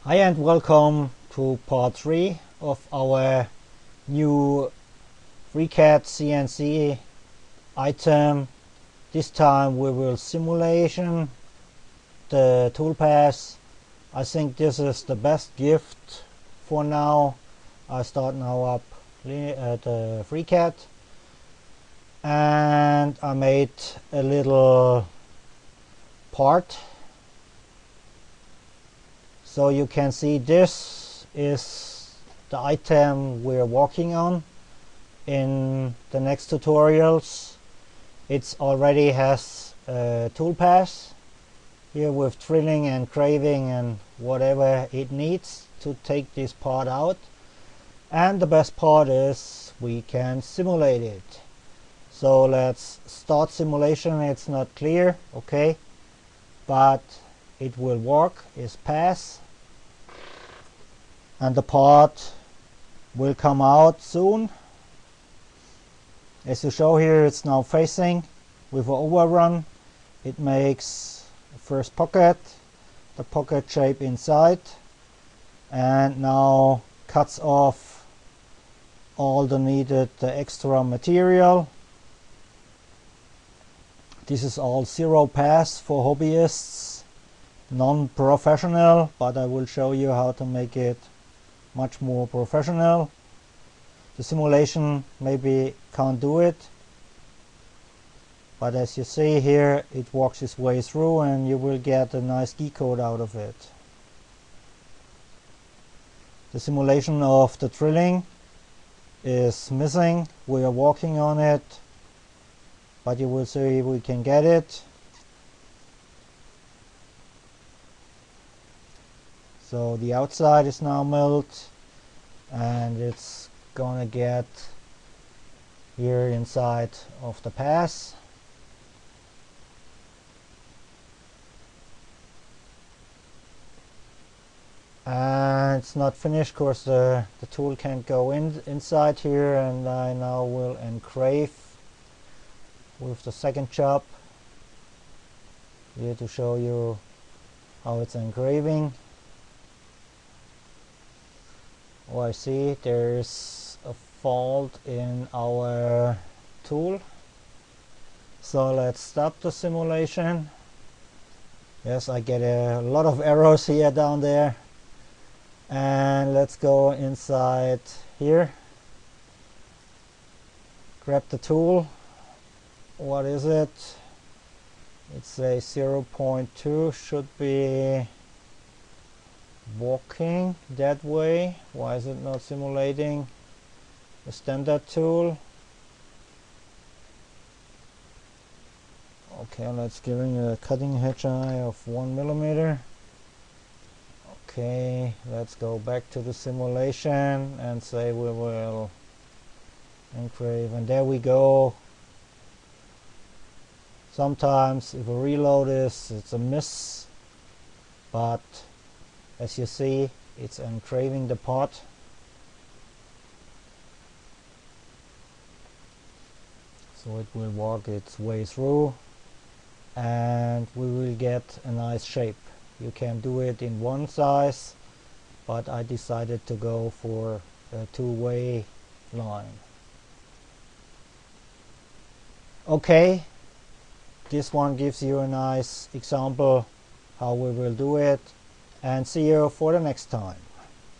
Hi and welcome to part 3 of our new FreeCAD CNC item. This time we will simulation the toolpath. I think this is the best gift for now. I start now up the FreeCAD and I made a little part. So you can see this is the item we're working on in the next tutorials. It already has a toolpath here with drilling and engraving and whatever it needs to take this part out. And the best part is we can simulate it. So let's start simulation. It's not clear, okay, but it will work. It's pass. And the part will come out soon. As you show here, it's now facing with an overrun. It makes the first pocket, the pocket shape inside, and now cuts off all the needed extra material. This is all zero pass for hobbyists, non-professional, but I will show you how to make it much more professional. The simulation maybe can't do it, but as you see here, it works its way through and you will get a nice G code out of it. The simulation of the drilling is missing. We are working on it, but you will see we can get it. So the outside is now milled and it's gonna get here inside of the pass. And it's not finished because the tool can't go inside here, and I now will engrave with the second job here to show you how it's engraving. Oh, I see there's a fault in our tool. So let's stop the simulation. Yes, I get a lot of errors here down there. And let's go inside here. Grab the tool. What is it? It's a 0.2, should be walking that way. Why is it not simulating the standard tool? Okay, let's give it a cutting edge eye of 1 millimeter. Okay, let's go back to the simulation and say we will engrave, and there we go. Sometimes if a reload it's a miss, but as you see, it's engraving the part. So it will work its way through and we will get a nice shape. You can do it in one size, but I decided to go for a two-way line. Okay, this one gives you a nice example how we will do it. And see you for the next time.